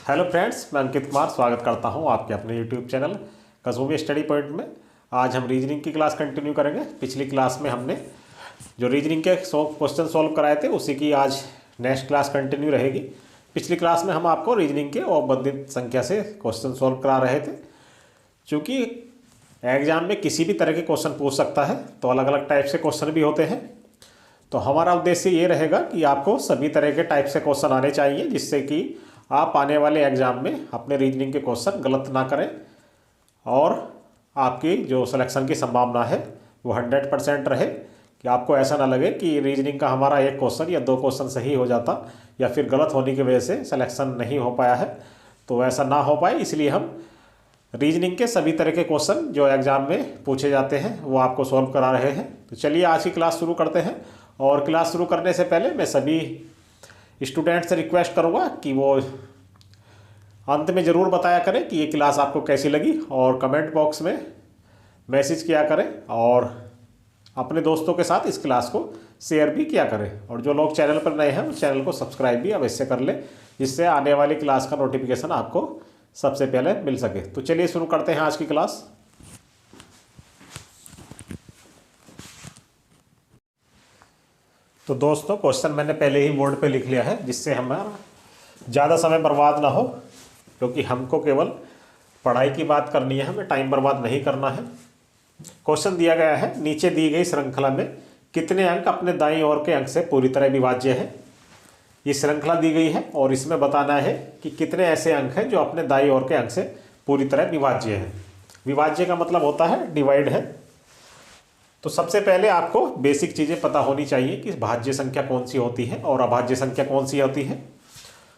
Hello friends, मैं अंकित कुमार स्वागत करता हूं आपके अपने यूट्यूब चैनल कसूबी स्टडी पॉइंट में। आज हम रीजनिंग की क्लास कंटिन्यू करेंगे। पिछली क्लास में हमने जो रीजनिंग के क्वेश्चन सॉल्व कराए थे उसी की आज नेक्स्ट क्लास कंटिन्यू रहेगी। पिछली क्लास में हम आपको रीजनिंग के अवबंधित संख्या से क्वेश्चन सॉल्व करा रहे थे। चूँकि एग्जाम में किसी भी तरह के क्वेश्चन पूछ सकता है तो अलग अलग टाइप से क्वेश्चन भी होते हैं, तो हमारा उद्देश्य ये रहेगा कि आपको सभी तरह के टाइप से क्वेश्चन आने चाहिए, जिससे कि आप आने वाले एग्ज़ाम में अपने रीजनिंग के क्वेश्चन गलत ना करें और आपकी जो सिलेक्शन की संभावना है वो 100% रहे। कि आपको ऐसा ना लगे कि रीजनिंग का हमारा एक क्वेश्चन या दो क्वेश्चन सही हो जाता या फिर गलत होने की वजह से सिलेक्शन नहीं हो पाया है, तो ऐसा ना हो पाए, इसलिए हम रीजनिंग के सभी तरह के क्वेश्चन जो एग्ज़ाम में पूछे जाते हैं वो आपको सॉल्व करा रहे हैं। तो चलिए आज की क्लास शुरू करते हैं। और क्लास शुरू करने से पहले मैं सभी स्टूडेंट से रिक्वेस्ट करूँगा कि वो अंत में ज़रूर बताया करें कि ये क्लास आपको कैसी लगी, और कमेंट बॉक्स में मैसेज किया करें और अपने दोस्तों के साथ इस क्लास को शेयर भी किया करें। और जो लोग चैनल पर नए हैं उस चैनल को सब्सक्राइब भी अवश्य कर लें, जिससे आने वाली क्लास का नोटिफिकेशन आपको सबसे पहले मिल सके। तो चलिए शुरू करते हैं आज की क्लास। तो दोस्तों, क्वेश्चन मैंने पहले ही बोर्ड पे लिख लिया है, जिससे हमारा ज़्यादा समय बर्बाद ना हो, क्योंकि हमको केवल पढ़ाई की बात करनी है, हमें टाइम बर्बाद नहीं करना है। क्वेश्चन दिया गया है, नीचे दी गई श्रृंखला में कितने अंक अपने दाईं ओर के अंक से पूरी तरह विभाज्य है। ये श्रृंखला दी गई है और इसमें बताना है कि कितने ऐसे अंक हैं जो अपने दाईं ओर के अंक से पूरी तरह विभाज्य है। विभाज्य का मतलब होता है डिवाइड है। तो सबसे पहले आपको बेसिक चीज़ें पता होनी चाहिए कि भाज्य संख्या कौन सी होती है और अभाज्य संख्या कौन सी होती है,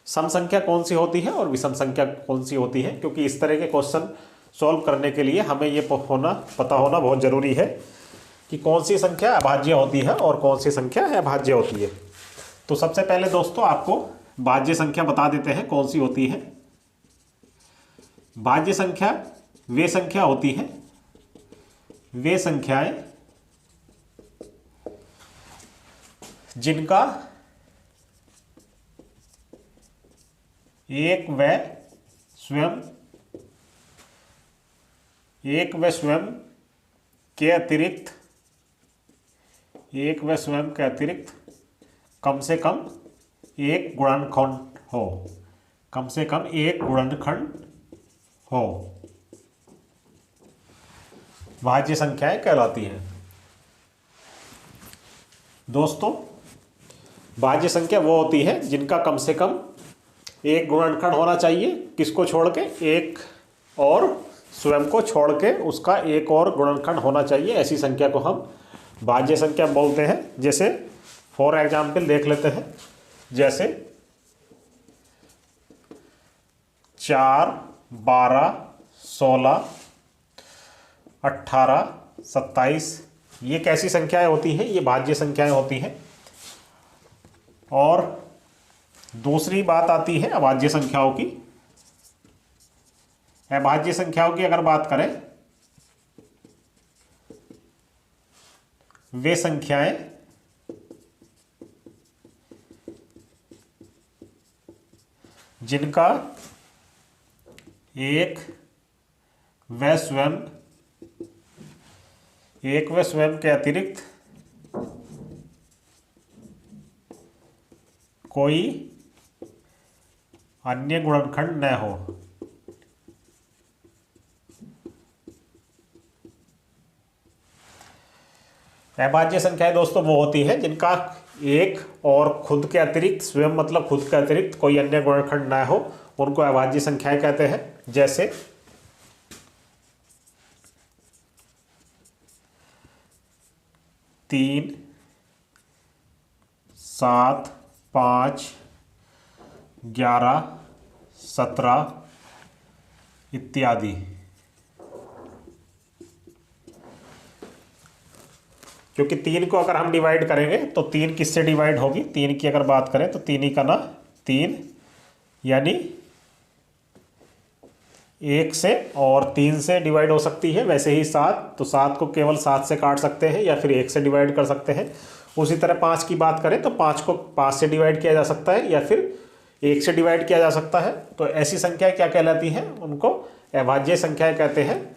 सम संख्या कौन सी होती है और विषम संख्या कौन सी होती है। क्योंकि इस तरह के क्वेश्चन सॉल्व करने के लिए हमें ये पता होना बहुत ज़रूरी है कि कौन सी संख्या अभाज्य होती है और कौन सी संख्या अभाज्य होती है। तो सबसे पहले दोस्तों आपको भाज्य संख्या बता देते हैं कौन सी होती है। भाज्य संख्या वे संख्या होती है, वे संख्याएं जिनका एक व स्वयं के अतिरिक्त कम से कम एक गुणनखंड हो, कम से कम एक गुणनखंड हो, भाज्य संख्याएं कहलाती हैं। दोस्तों, भाज्य संख्या वो होती है जिनका कम से कम एक गुणनखंड होना चाहिए, किसको छोड़ के, एक और स्वयं को छोड़ के उसका एक और गुणनखंड होना चाहिए। ऐसी संख्या को हम भाज्य संख्या बोलते हैं। जैसे फॉर एग्जाम्पल देख लेते हैं, जैसे 4, 12, 16, 18, 27 ये कैसी संख्याएं होती हैं? ये भाज्य संख्याएं होती हैं। और दूसरी बात आती है अभाज्य संख्याओं की। अभाज्य संख्याओं की अगर बात करें, वे संख्याएं जिनका एक व स्वयं के अतिरिक्त कोई अन्य गुणनखंड न हो। अभाज्य संख्याएं दोस्तों वो होती है जिनका एक और खुद के अतिरिक्त, स्वयं मतलब खुद के अतिरिक्त कोई अन्य गुणनखंड न हो, उनको अभाज्य संख्याएं कहते हैं। जैसे 3, 7, 5, 11, 17 इत्यादि। क्योंकि 3 को अगर हम डिवाइड करेंगे तो 3 किससे डिवाइड होगी? 3 की अगर बात करें तो 3 ही का ना 3 यानी 1 से और 3 से डिवाइड हो सकती है। वैसे ही 7, तो 7 को केवल 7 से काट सकते हैं या फिर 1 से डिवाइड कर सकते हैं। उसी तरह 5 की बात करें तो 5 को 5 से डिवाइड किया जा सकता है या फिर 1 से डिवाइड किया जा सकता है। तो ऐसी संख्याएं क्या कहलाती हैं? उनको अभाज्य संख्याएं कहते हैं,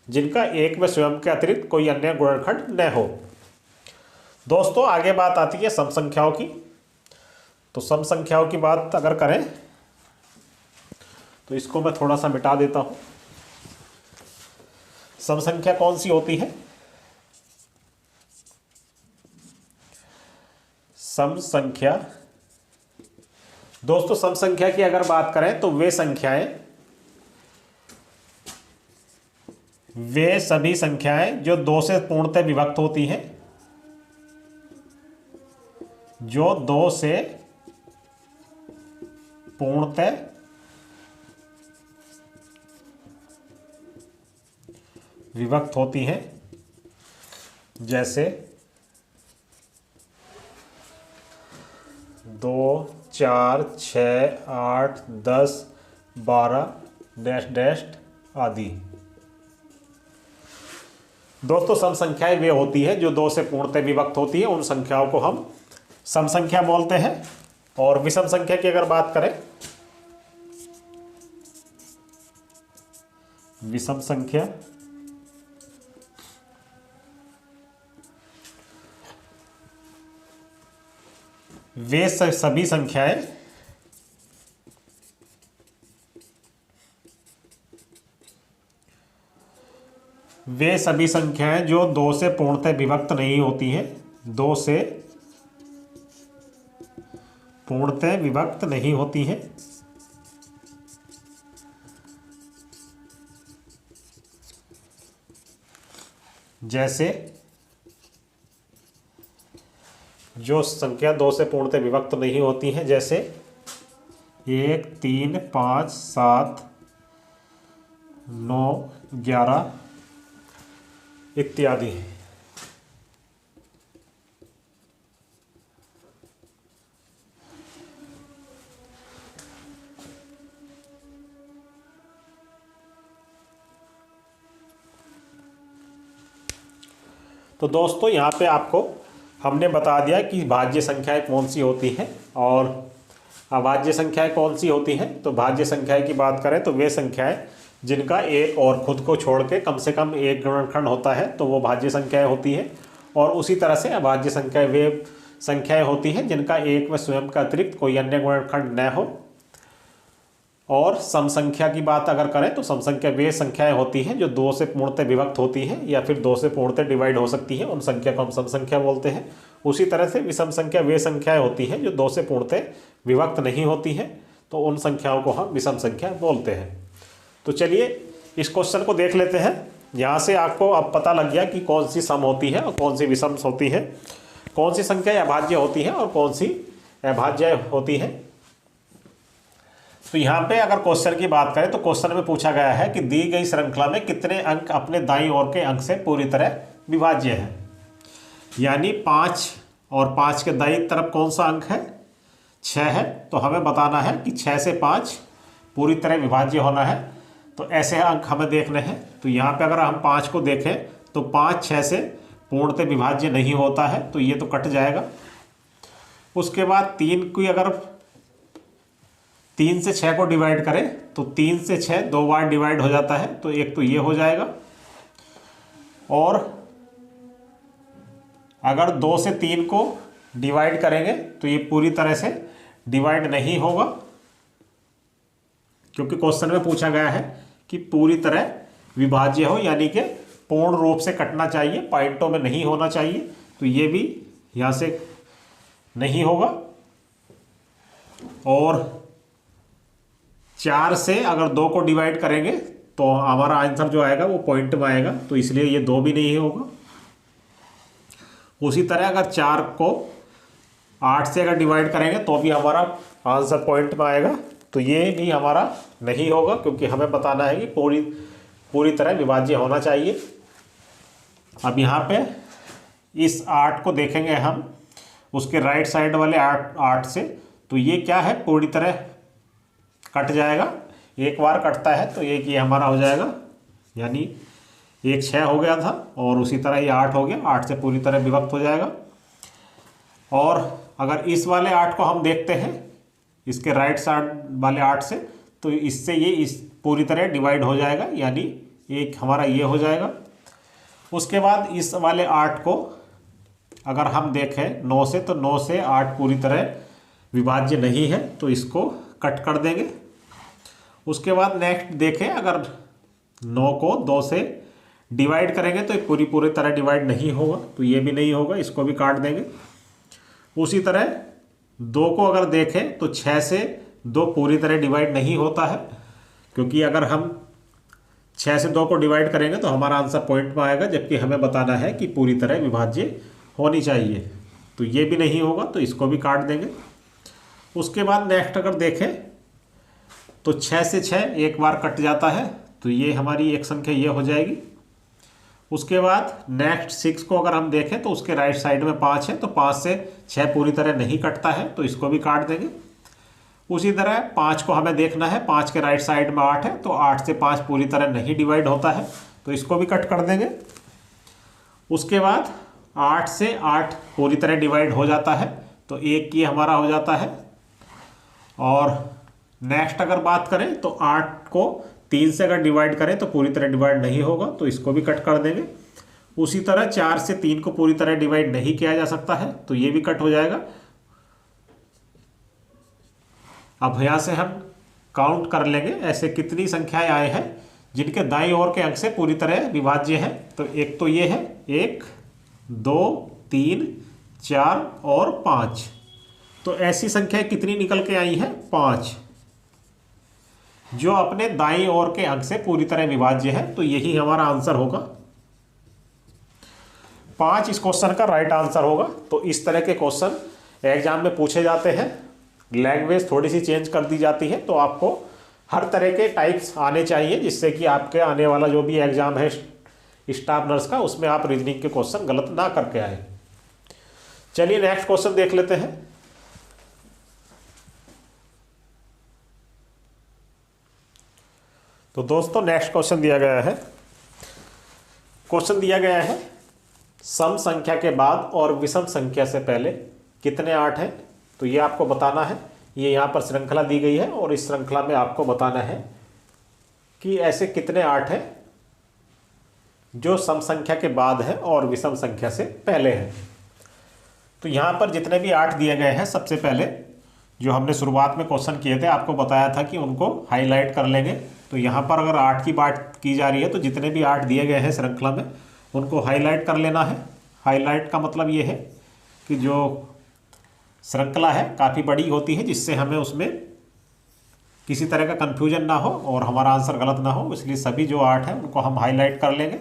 जिनका 1 में स्वयं के अतिरिक्त कोई अन्य गुणनखंड न हो। दोस्तों आगे बात आती है सम संख्याओं की। तो सम संख्याओं की बात अगर करें तो इसको मैं थोड़ा सा मिटा देता हूं। सम संख्या कौन सी होती है? सम संख्या, दोस्तों सम संख्या की अगर बात करें तो वे सभी संख्याएं जो 2 से पूर्णतः विभक्त होती हैं, जो 2 से पूर्णतः विभक्त होती हैं, जैसे 2, 4, 6, 8, 10, 12 डैश डैश आदि। दोस्तों सम संख्याएं वे होती है जो 2 से पूर्णतः विभक्त होती है, उन संख्याओं को हम सम संख्या बोलते हैं। और विषम संख्या की अगर बात करें, विषम संख्या वे सभी संख्याएं जो 2 से पूर्णतः विभक्त नहीं होती हैं, 2 से पूर्णतः विभक्त नहीं होती हैं, जैसे जो संख्या 2 से पूर्णतः विभक्त नहीं होती हैं, जैसे 1, 3, 5, 7, 9, 11 इत्यादि। तो दोस्तों यहाँ पे आपको हमने बता दिया कि भाज्य संख्याएं कौन सी होती हैं और अभाज्य संख्याएं कौन सी होती हैं। तो भाज्य संख्याएं की बात करें तो वे संख्याएं जिनका एक और खुद को छोड़ के कम से कम एक गुणनखंड होता है, तो वो भाज्य संख्याएं होती हैं। और उसी तरह से अभाज्य संख्याएं वे संख्याएं होती हैं जिनका एक में स्वयं का अतिरिक्त कोई अन्य गुणनखंड न हो। और सम संख्या की बात अगर करें तो सम संख्या वे संख्याएं होती हैं जो 2 से पूर्णतः विभक्त होती हैं या फिर 2 से पूर्णतः डिवाइड हो सकती हैं, उन संख्या को हम सम संख्या बोलते हैं। उसी तरह से विषम संख्या वे संख्याएं होती हैं जो 2 से पूर्णतः विभक्त नहीं होती हैं, तो उन संख्याओं को हम विषम संख्या बोलते हैं। तो चलिए इस क्वेश्चन को देख लेते हैं। यहाँ से आपको अब पता लग गया कि कौन सी सम होती है और कौन सी विषम होती है, कौन सी संख्या अभाज्य होती है और कौन सी अभाज्य होती है। तो यहाँ पे अगर क्वेश्चन की बात करें तो क्वेश्चन में पूछा गया है कि दी गई श्रृंखला में कितने अंक अपने दाईं ओर के अंक से पूरी तरह विभाज्य है। यानी 5 और 5 के दाईं तरफ कौन सा अंक है? 6 है। तो हमें बताना है कि 6 से 5 पूरी तरह विभाज्य होना है। तो ऐसे अंक हमें देखने हैं। तो यहाँ पे अगर हम 5 को देखें तो 5 6 से पूर्णतः विभाज्य नहीं होता है, तो ये तो कट जाएगा। उसके बाद 3 की अगर 3 से 6 को डिवाइड करें तो 3 से 6 2 बार डिवाइड हो जाता है, तो एक तो ये हो जाएगा। और अगर 2 से 3 को डिवाइड करेंगे तो ये पूरी तरह से डिवाइड नहीं होगा, क्योंकि क्वेश्चन में पूछा गया है कि पूरी तरह विभाज्य हो, यानी कि पूर्ण रूप से कटना चाहिए, पॉइंटों में नहीं होना चाहिए। तो ये भी यहाँ से नहीं होगा। और 4 से अगर 2 को डिवाइड करेंगे तो हमारा आंसर जो आएगा वो पॉइंट में आएगा, तो इसलिए ये 2 भी नहीं होगा। उसी तरह अगर 4 को 8 से अगर डिवाइड करेंगे तो भी हमारा आंसर पॉइंट में आएगा, तो ये भी हमारा नहीं होगा, क्योंकि हमें बताना है कि पूरी तरह विभाज्य होना चाहिए। अब यहाँ पे इस 8 को देखेंगे हम उसके राइट साइड वाले 8 से, तो ये क्या है, पूरी तरह कट जाएगा। एक बार कटता है तो एक ये हमारा हो जाएगा, यानी एक 6 हो गया था और उसी तरह ये 8 हो गया, 8 से पूरी तरह विभक्त हो जाएगा। और अगर इस वाले 8 को हम देखते हैं इसके राइट साइड वाले 8 से, तो इससे ये इस पूरी तरह डिवाइड हो जाएगा, यानी एक हमारा ये हो जाएगा। उसके बाद इस वाले 8 को अगर हम देखें 9 से, तो 9 से 8 पूरी तरह विभाज्य नहीं है, तो इसको कट कर देंगे। उसके बाद नेक्स्ट देखें, अगर 9 को 2 से डिवाइड करेंगे तो पूरी तरह डिवाइड नहीं होगा, तो ये भी नहीं होगा, इसको भी काट देंगे। उसी तरह 2 को अगर देखें तो 6 से 2 पूरी तरह डिवाइड नहीं होता है, क्योंकि अगर हम 6 से 2 को डिवाइड करेंगे तो हमारा आंसर पॉइंट में आएगा, जबकि हमें बताना है कि पूरी तरह विभाज्य होनी चाहिए, तो ये भी नहीं होगा, तो इसको भी काट देंगे। उसके बाद नेक्स्ट अगर देखें तो 6 से 6 एक बार कट जाता है, तो ये हमारी एक संख्या ये हो जाएगी। उसके बाद नेक्स्ट 6 को अगर हम देखें तो उसके राइट साइड में 5 है, तो 5 से 6 पूरी तरह नहीं कटता है, तो इसको भी काट देंगे। उसी तरह 5 को हमें देखना है, 5 के राइट साइड में 8 है, तो 8 से 5 पूरी तरह नहीं डिवाइड होता है, तो इसको भी कट कर देंगे। उसके बाद 8 से 8 पूरी तरह डिवाइड हो जाता है, तो एक ये हमारा हो जाता है। और नेक्स्ट अगर बात करें तो 8 को 3 से अगर डिवाइड करें तो पूरी तरह डिवाइड नहीं होगा, तो इसको भी कट कर देंगे। उसी तरह 4 से 3 को पूरी तरह डिवाइड नहीं किया जा सकता है, तो ये भी कट हो जाएगा। अब यहाँ से हम काउंट कर लेंगे ऐसे कितनी संख्याएं आए हैं जिनके दाईं ओर के अंक से पूरी तरह विभाज्य है। तो एक तो ये है 1 2 3 4 और 5, तो ऐसी संख्याएं कितनी निकल के आई हैं 5, जो अपने दाईं ओर के अंक से पूरी तरह विभाज्य है, तो यही हमारा आंसर होगा। 5 इस क्वेश्चन का राइट आंसर होगा। तो इस तरह के क्वेश्चन एग्जाम में पूछे जाते हैं, लैंग्वेज थोड़ी सी चेंज कर दी जाती है, तो आपको हर तरह के टाइप्स आने चाहिए, जिससे कि आपके आने वाला जो भी एग्जाम है स्टाफ नर्स का, उसमें आप रीजनिंग के क्वेश्चन गलत ना करके आए। चलिए नेक्स्ट क्वेश्चन देख लेते हैं। तो दोस्तों नेक्स्ट क्वेश्चन दिया गया है, सम संख्या के बाद और विषम संख्या से पहले कितने 8 हैं, तो ये आपको बताना है। ये यहाँ पर श्रृंखला दी गई है और इस श्रृंखला में आपको बताना है कि ऐसे कितने 8 हैं जो सम संख्या के बाद है और विषम संख्या से पहले हैं। तो यहाँ पर जितने भी 8 दिए गए हैं, सबसे पहले जो हमने शुरुआत में क्वेश्चन किए थे, आपको बताया था कि उनको हाईलाइट कर लेंगे। तो यहाँ पर अगर 8 की बात की जा रही है तो जितने भी 8 दिए गए हैं श्रृंखला में, उनको हाईलाइट कर लेना है। हाईलाइट का मतलब ये है कि जो श्रृंखला है काफ़ी बड़ी होती है, जिससे हमें उसमें किसी तरह का कन्फ्यूजन ना हो और हमारा आंसर गलत ना हो, इसलिए सभी जो 8 हैं उनको हम हाईलाइट कर लेंगे,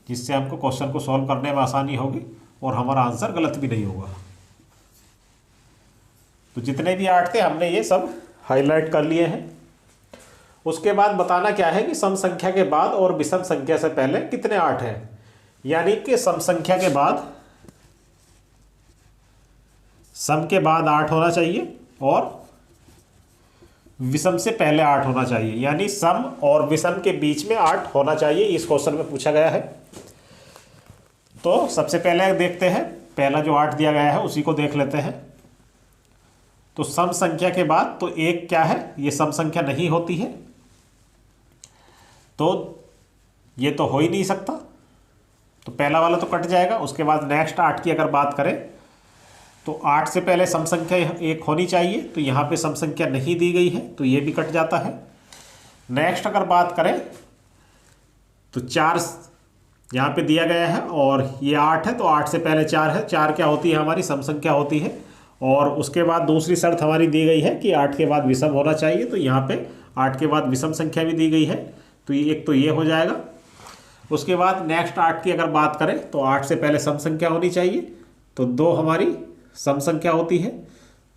जिससे हमको क्वेश्चन को सॉल्व करने में आसानी होगी और हमारा आंसर गलत भी नहीं होगा। तो जितने भी 8 थे हमने ये सब हाईलाइट कर लिए हैं। उसके बाद बताना क्या है कि सम संख्या के बाद और विषम संख्या से पहले कितने 8 हैं, यानी कि सम संख्या के बाद, सम के बाद 8 होना चाहिए और विषम से पहले 8 होना चाहिए, यानी सम और विषम के बीच में 8 होना चाहिए। इस क्वेश्चन में पूछा गया है। तो सबसे पहले देखते हैं, पहला जो 8 दिया गया है उसी को देख लेते हैं। तो सम संख्या के बाद तो एक क्या है, ये सम संख्या नहीं होती है, तो ये तो हो ही नहीं सकता, तो पहला वाला तो कट जाएगा। उसके बाद नेक्स्ट 8 की अगर बात करें तो 8 से पहले सम संख्या एक होनी चाहिए, तो यहाँ पे सम संख्या नहीं दी गई है, तो ये भी कट जाता है। नेक्स्ट अगर बात करें तो 4 यहाँ पे दिया गया है और ये 8 है, तो 8 से पहले 4 है। 4 क्या होती है, हमारी सम संख्या होती है। और उसके बाद दूसरी शर्त हमारी दी गई है कि 8 के बाद विषम होना चाहिए, तो यहाँ पे 8 के बाद विषम संख्या भी दी गई है, तो ये एक तो ये हो जाएगा। उसके बाद नेक्स्ट 8 की अगर बात करें तो 8 से पहले सम संख्या होनी चाहिए, तो 2 हमारी सम संख्या होती है,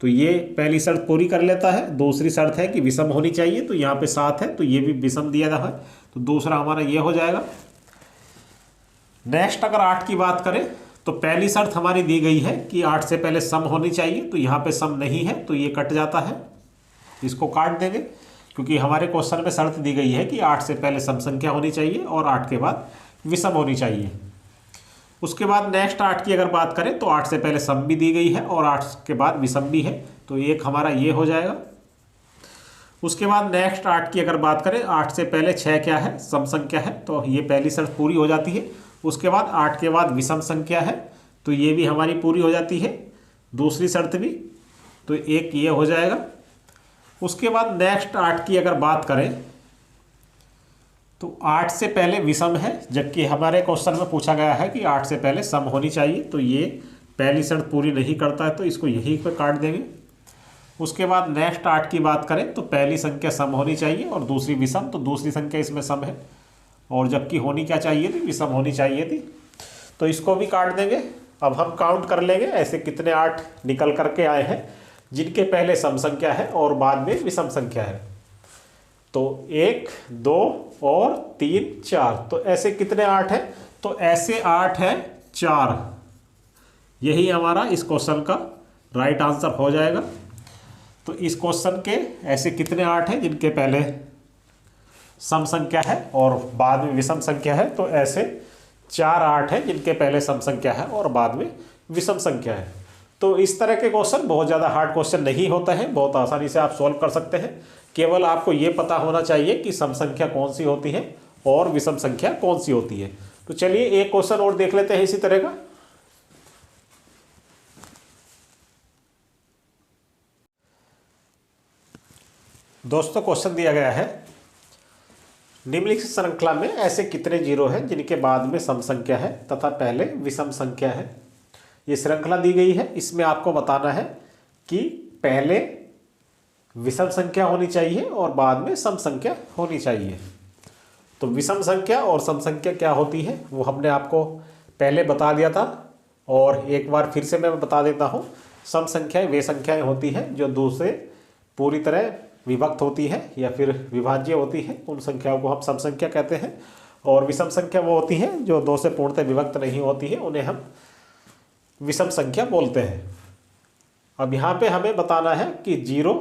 तो ये पहली शर्त पूरी कर लेता है। दूसरी शर्त है कि विषम होनी चाहिए, तो यहाँ पे 7 है, तो ये भी विषम दिया रहा है, तो दूसरा हमारा ये हो जाएगा। नेक्स्ट अगर 8 की बात करें तो पहली शर्त हमारी दी गई है कि 8 से पहले सम होनी चाहिए, तो यहाँ पे सम नहीं है, तो ये कट जाता है, इसको काट देंगे, क्योंकि हमारे क्वेश्चन में शर्त दी गई है कि 8 से पहले सम संख्या होनी चाहिए और 8 के बाद विषम होनी चाहिए। उसके बाद नेक्स्ट 8 की अगर बात करें तो 8 से पहले सम भी दी गई है और 8 के बाद विषम भी है, तो एक हमारा ये हो जाएगा। उसके बाद नेक्स्ट 8 की अगर बात करें, 8 से पहले 6 क्या है, सम संख्या है, तो ये पहली शर्त पूरी हो जाती है। उसके बाद 8 के बाद विषम संख्या है, तो ये भी हमारी पूरी हो जाती है, दूसरी शर्त भी, तो एक ये हो जाएगा। उसके बाद नेक्स्ट 8 की अगर बात करें तो 8 से पहले विषम है, जबकि हमारे क्वेश्चन में पूछा गया है कि 8 से पहले सम होनी चाहिए, तो ये पहली शर्त पूरी नहीं करता है, तो इसको यहीं पर काट देंगे। उसके बाद नेक्स्ट 8 की बात करें तो पहली संख्या सम होनी चाहिए और दूसरी विषम, तो दूसरी संख्या इसमें सम है, और जबकि होनी क्या चाहिए थी, विषम होनी चाहिए थी, तो इसको भी काट देंगे। अब हम काउंट कर लेंगे ऐसे कितने 8 निकल करके आए हैं जिनके पहले सम संख्या है और बाद में विषम संख्या है। तो 1, 2 और 3, 4, तो ऐसे कितने 8 हैं, तो ऐसे 8 है 4। यही हमारा इस क्वेश्चन का राइट आंसर हो जाएगा। तो इस क्वेश्चन के ऐसे कितने 8 हैं जिनके पहले सम संख्या है और बाद में विषम संख्या है, तो ऐसे 4 8 हैं जिनके पहले सम संख्या है और बाद में विषम संख्या है। तो इस तरह के क्वेश्चन बहुत ज़्यादा हार्ड क्वेश्चन नहीं होता है, बहुत आसानी से आप सॉल्व कर सकते हैं। केवल आपको ये पता होना चाहिए कि सम संख्या कौन सी होती है और विषम संख्या कौन सी होती है। तो चलिए एक क्वेश्चन और देख लेते हैं इसी तरह का। दोस्तों क्वेश्चन दिया गया है, निम्नलिखित श्रृंखला में ऐसे कितने जीरो हैं जिनके बाद में सम संख्या है तथा पहले विषम संख्या है। ये श्रृंखला दी गई है, इसमें आपको बताना है कि पहले विषम संख्या होनी चाहिए और बाद में सम संख्या होनी चाहिए। तो विषम संख्या और सम संख्या क्या होती है वो हमने आपको पहले बता दिया था, और एक बार फिर से मैं बता देता हूँ। सम संख्याएं वे संख्याएं होती हैं जो दो से पूरी तरह विभक्त होती है या फिर विभाज्य होती है, उन संख्याओं को हम सम संख्या कहते हैं। और विषम संख्या वो होती हैं जो दो से पूर्णतः विभक्त नहीं होती है, उन्हें हम विषम संख्या बोलते हैं। अब यहाँ पे हमें बताना है कि जीरो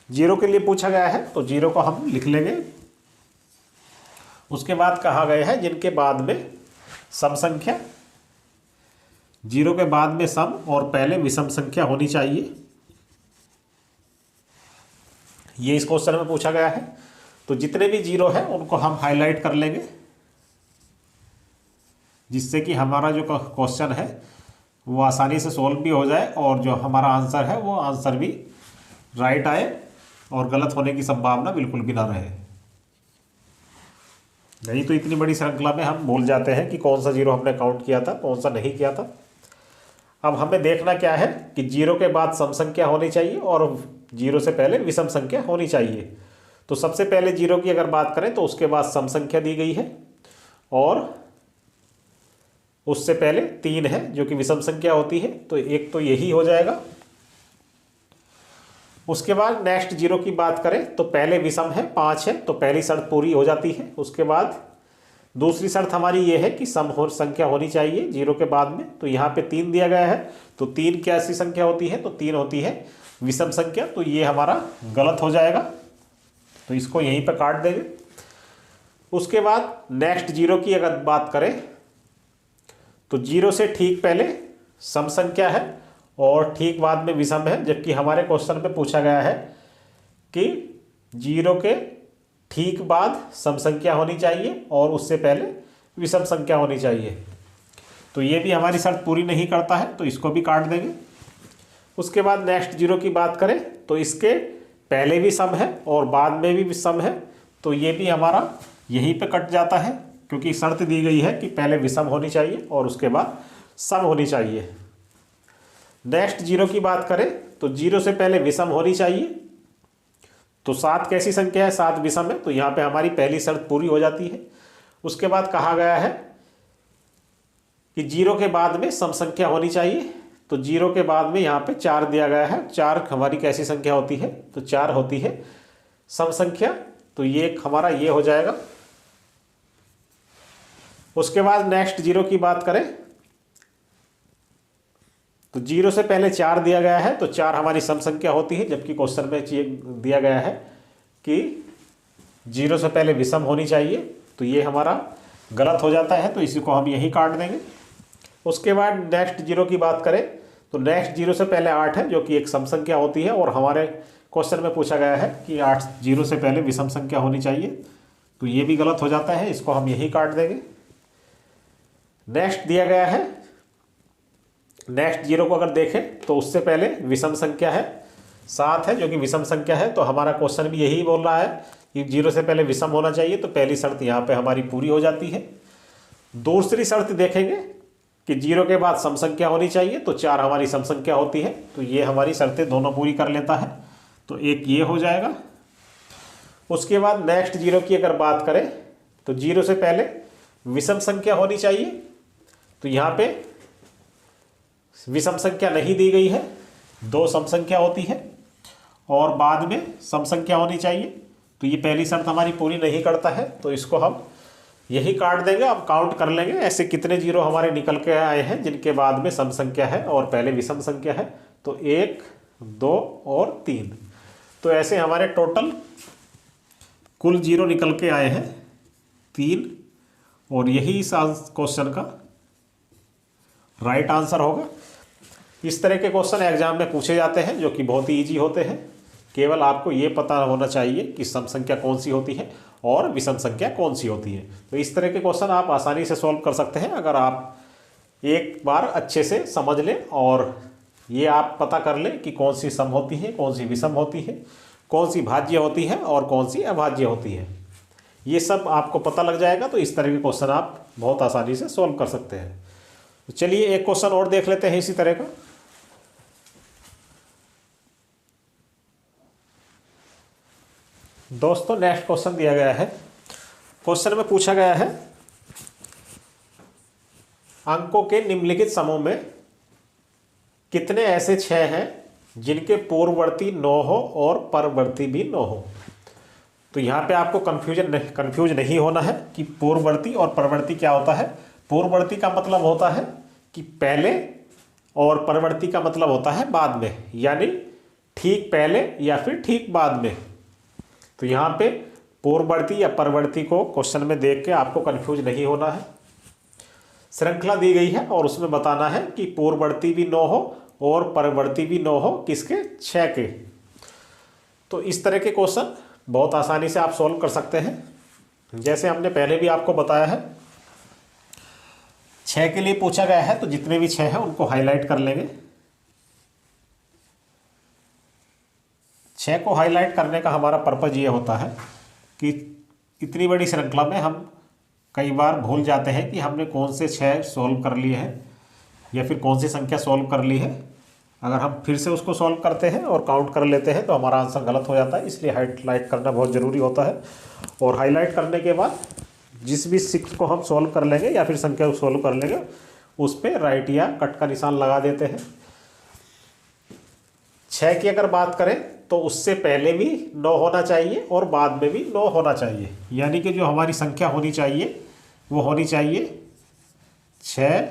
के लिए पूछा गया है, तो जीरो को हम लिख लेंगे। उसके बाद कहा गया है जिनके बाद में सम संख्या, जीरो के बाद में सम और पहले विषम संख्या होनी चाहिए, ये इस क्वेश्चन में पूछा गया है। तो जितने भी जीरो हैं उनको हम हाईलाइट कर लेंगे, जिससे कि हमारा जो क्वेश्चन है वो आसानी से सॉल्व भी हो जाए और जो हमारा आंसर है वो आंसर भी राइट आए और गलत होने की संभावना बिल्कुल भी ना रहे। नहीं तो इतनी बड़ी श्रृंखला में हम भूल जाते हैं कि कौन सा जीरो हमने काउंट किया था, कौन सा नहीं किया था। अब हमें देखना क्या है कि जीरो के बाद सम संख्या होनी चाहिए और जीरो से पहले विषम संख्या होनी चाहिए। तो सबसे पहले जीरो की अगर बात करें तो उसके बाद सम संख्या दी गई है और उससे पहले 3 है जो कि विषम संख्या होती है, तो एक तो यही हो जाएगा। उसके बाद नेक्स्ट जीरो की बात करें तो पहले विषम है 5 है, तो पहली शर्त पूरी हो जाती है। उसके बाद दूसरी शर्त हमारी ये है कि सम संख्या होनी चाहिए जीरो के बाद में, तो यहाँ पे 3 दिया गया है, तो 3 क्या ऐसी संख्या होती है, तो 3 होती है विषम संख्या, तो ये हमारा गलत हो जाएगा, तो इसको यहीं पर काट देंगे। उसके बाद नेक्स्ट जीरो की अगर बात करें तो जीरो से ठीक पहले सम संख्या है और ठीक बाद में विषम है, जबकि हमारे क्वेश्चन में पूछा गया है कि जीरो के ठीक बाद सम संख्या होनी चाहिए और उससे पहले विषम संख्या होनी चाहिए, तो ये भी हमारी शर्त पूरी नहीं करता है, तो इसको भी काट देंगे। उसके बाद नेक्स्ट जीरो की बात करें तो इसके पहले भी सम है और बाद में भी सम है, तो ये भी हमारा यहीं पे कट जाता है, क्योंकि शर्त दी गई है कि पहले विषम होनी चाहिए और उसके बाद सम होनी चाहिए। नेक्स्ट जीरो की बात करें तो जीरो से पहले विषम होनी चाहिए, तो 7 कैसी संख्या है, 7 विषम है, तो यहाँ पे हमारी पहली शर्त पूरी हो जाती है। उसके बाद कहा गया है कि जीरो के बाद में सम संख्या होनी चाहिए, तो जीरो के बाद में यहाँ पे 4 दिया गया है। 4 हमारी कैसी संख्या होती है, तो 4 होती है सम संख्या, तो ये हमारा ये हो जाएगा। उसके बाद नेक्स्ट जीरो की बात करें तो जीरो से पहले 4 दिया गया है, तो 4 हमारी सम संख्या होती है, जबकि क्वेश्चन में दिया गया है कि जीरो से पहले विषम होनी चाहिए, तो ये हमारा गलत हो जाता है, तो इसी को हम यही काट देंगे। उसके बाद नेक्स्ट जीरो की बात करें तो नेक्स्ट जीरो से पहले 8 है जो कि एक सम संख्या होती है और हमारे क्वेश्चन में पूछा गया है कि 8 जीरो से पहले विषम संख्या होनी चाहिए, तो ये भी गलत हो जाता है, इसको हम यही काट देंगे। नेक्स्ट दिया गया है, नेक्स्ट जीरो को अगर देखें तो उससे पहले विषम संख्या है 7 है, जो कि विषम संख्या है, तो हमारा क्वेश्चन भी यही बोल रहा है कि जीरो से पहले विषम होना चाहिए, तो पहली शर्त यहाँ पे हमारी पूरी हो जाती है। दूसरी शर्त देखेंगे कि जीरो के बाद सम संख्या होनी चाहिए, तो 4 हमारी सम संख्या होती है, तो ये हमारी शर्तें दोनों पूरी कर लेता है, तो एक ये हो जाएगा। उसके बाद नेक्स्ट जीरो की अगर बात करें तो जीरो से पहले विषम संख्या होनी चाहिए, तो यहाँ पे विषम संख्या नहीं दी गई है, 2 सम संख्या होती है और बाद में सम संख्या होनी चाहिए, तो ये पहली शर्त हमारी पूरी नहीं करता है, तो इसको हम यही काट देंगे। अब काउंट कर लेंगे ऐसे कितने जीरो हमारे निकल के आए हैं जिनके बाद में सम संख्या है और पहले विषम संख्या है, तो 1 2 और 3, तो ऐसे हमारे टोटल कुल जीरो निकल के आए हैं 3, और यही इस क्वेश्चन का राइट आंसर होगा। इस तरह के क्वेश्चन एग्जाम में पूछे जाते हैं जो कि बहुत ही ईजी होते हैं, केवल आपको ये पता होना चाहिए कि सम संख्या कौन सी होती है और विषम संख्या कौन सी होती है। तो इस तरह के क्वेश्चन आप आसानी से सॉल्व कर सकते हैं अगर आप एक बार अच्छे से समझ लें और ये आप पता कर लें कि कौन सी सम होती है, कौन सी विषम होती है, कौन सी भाज्य होती है और कौन सी अभाज्य होती है। ये सब आपको पता लग जाएगा, तो इस तरह के क्वेश्चन आप बहुत आसानी से सॉल्व कर सकते हैं। तो चलिए एक क्वेश्चन और देख लेते हैं इसी तरह का। दोस्तों नेक्स्ट क्वेश्चन दिया गया है, क्वेश्चन में पूछा गया है अंकों के निम्नलिखित समूह में कितने ऐसे 6 हैं जिनके पूर्ववर्ती 9 हो और परवर्ती भी 9 हो। तो यहाँ पे आपको कंफ्यूज नहीं होना है कि पूर्ववर्ती और परवर्ती क्या होता है। पूर्ववर्ती का मतलब होता है कि पहले और परवर्ती का मतलब होता है बाद में, यानी ठीक पहले या फिर ठीक बाद में। तो यहाँ पे पूर्ववर्ती या परवर्ती को क्वेश्चन में देख के आपको कंफ्यूज नहीं होना है। श्रृंखला दी गई है और उसमें बताना है कि पूर्ववर्ती भी 9 हो और परवर्ती भी 9 हो, किसके, 6 के। तो इस तरह के क्वेश्चन बहुत आसानी से आप सॉल्व कर सकते हैं। जैसे हमने पहले भी आपको बताया है 6 के लिए पूछा गया है, तो जितने भी 6 हैं उनको हाईलाइट कर लेंगे। 6 को हाईलाइट करने का हमारा पर्पज़ ये होता है कि इतनी बड़ी श्रृंखला में हम कई बार भूल जाते हैं कि हमने कौन से 6 सॉल्व कर लिए हैं या फिर कौन सी संख्या सॉल्व कर ली है। अगर हम फिर से उसको सॉल्व करते हैं और काउंट कर लेते हैं तो हमारा आंसर गलत हो जाता है, इसलिए हाईलाइट करना बहुत ज़रूरी होता है। और हाईलाइट करने के बाद जिस भी 6 को हम सॉल्व कर लेंगे या फिर संख्या को सॉल्व कर लेंगे उस पर राइट या कट का निशान लगा देते हैं। 6 की अगर बात करें तो उससे पहले भी 9 होना चाहिए और बाद में भी 9 होना चाहिए, यानी कि जो हमारी संख्या होनी चाहिए वो होनी चाहिए 6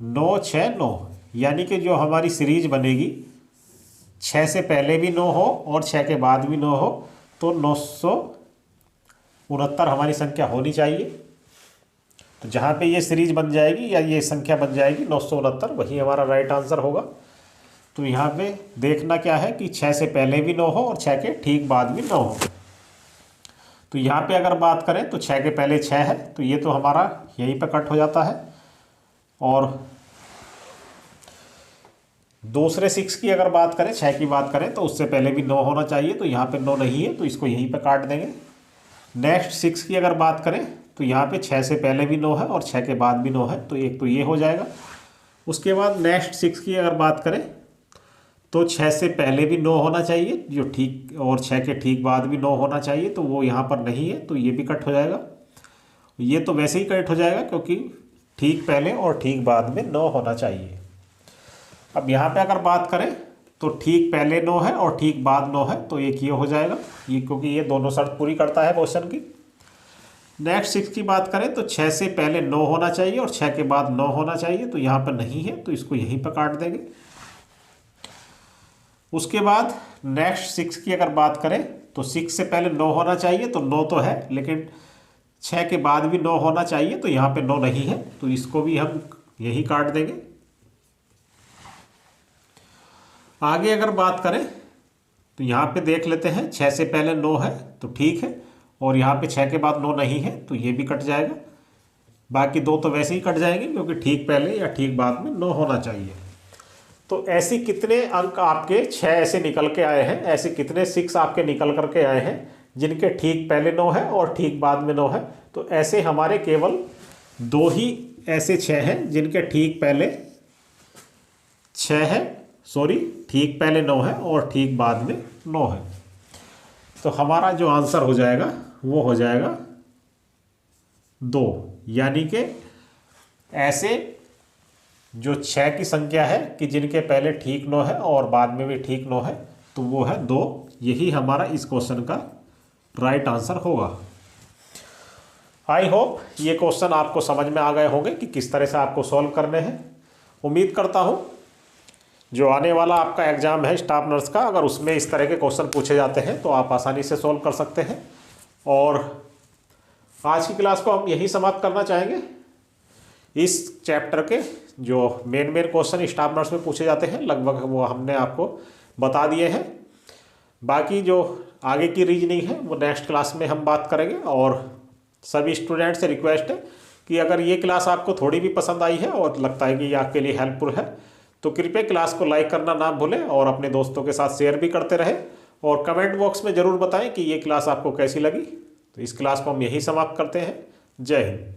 9 6 9, यानी कि जो हमारी सीरीज बनेगी 6 से पहले भी 9 हो और 6 के बाद भी 9 हो, तो 969 हमारी संख्या होनी चाहिए। तो जहाँ पे ये सीरीज बन जाएगी या ये संख्या बन जाएगी 969, वही हमारा राइट आंसर होगा। तो यहाँ पे देखना क्या है कि 6 से पहले भी 9 हो और 6 के ठीक बाद भी 9 हो। तो यहाँ पे अगर बात करें तो 6 के पहले 6 है, तो ये तो हमारा यहीं पे कट हो जाता है। और दूसरे 6 की अगर बात करें, 6 की बात करें तो उससे पहले भी 9 होना चाहिए, तो यहाँ पे 9 नहीं है, तो इसको यहीं पे काट देंगे। नेक्स्ट 6 की अगर बात करें तो यहाँ पे 6 से पहले भी 9 है और 6 के बाद भी 9 है, तो एक तो ये हो जाएगा। उसके बाद नेक्स्ट 6 की अगर बात करें तो 6 से पहले भी 9 होना चाहिए जो ठीक, और 6 के ठीक बाद भी 9 होना चाहिए, तो वो यहाँ पर नहीं है, तो ये भी कट हो जाएगा। ये तो वैसे ही कट हो जाएगा क्योंकि ठीक पहले और ठीक बाद में 9 होना चाहिए। अब यहाँ पे अगर बात करें तो ठीक पहले 9 है और ठीक बाद 9 है, तो एक ये हो जाएगा, ये क्योंकि ये दोनों शर्त पूरी करता है क्वेश्चन की। नेक्स्ट 6 की बात करें तो 6 से पहले 9 होना चाहिए और 6 के बाद 9 होना चाहिए, तो यहाँ पर नहीं है, तो इसको यहीं पर काट देंगे। उसके बाद नेक्स्ट 6 की अगर बात करें तो 6 से पहले 9 होना चाहिए, तो 9 तो है, लेकिन 6 के बाद भी 9 होना चाहिए, तो यहाँ पे 9 नहीं है, तो इसको भी हम यही काट देंगे। आगे अगर बात करें तो यहाँ पे देख लेते हैं 6 से पहले 9 है तो ठीक है, और यहाँ पे 6 के बाद 9 नहीं है तो ये भी कट जाएगा। बाकी 2 तो वैसे ही कट जाएंगे क्योंकि ठीक पहले या ठीक बाद में 9 होना चाहिए। तो ऐसे कितने अंक आपके 6 ऐसे निकल के आए हैं, ऐसे कितने 6 आपके निकल करके आए हैं जिनके ठीक पहले 9 है और ठीक बाद में 9 है। तो ऐसे हमारे केवल 2 ही ऐसे 6 हैं जिनके ठीक पहले 6 है, ठीक पहले 9 है और ठीक बाद में 9 है। तो हमारा जो आंसर हो जाएगा वो हो जाएगा 2, यानी कि ऐसे जो 6 की संख्या है कि जिनके पहले ठीक 9 है और बाद में भी ठीक 9 है तो वो है 2। यही हमारा इस क्वेश्चन का राइट आंसर होगा। आई होप ये क्वेश्चन आपको समझ में आ गए होंगे कि किस तरह से आपको सॉल्व करने हैं। उम्मीद करता हूँ जो आने वाला आपका एग्ज़ाम है स्टाफ नर्स का, अगर उसमें इस तरह के क्वेश्चन पूछे जाते हैं तो आप आसानी से सॉल्व कर सकते हैं। और आज की क्लास को हम यही समाप्त करना चाहेंगे। इस चैप्टर के जो मेन क्वेश्चन स्टाफ नर्स में पूछे जाते हैं लगभग वो हमने आपको बता दिए हैं। बाकी जो आगे की रीजनिंग है वो नेक्स्ट क्लास में हम बात करेंगे। और सभी स्टूडेंट से रिक्वेस्ट है कि अगर ये क्लास आपको थोड़ी भी पसंद आई है और लगता है कि ये आपके लिए हेल्पफुल है तो कृपया क्लास को लाइक करना ना भूलें और अपने दोस्तों के साथ शेयर भी करते रहें। और कमेंट बॉक्स में ज़रूर बताएं कि ये क्लास आपको कैसी लगी। तो इस क्लास को हम यही समाप्त करते हैं। जय हिंद।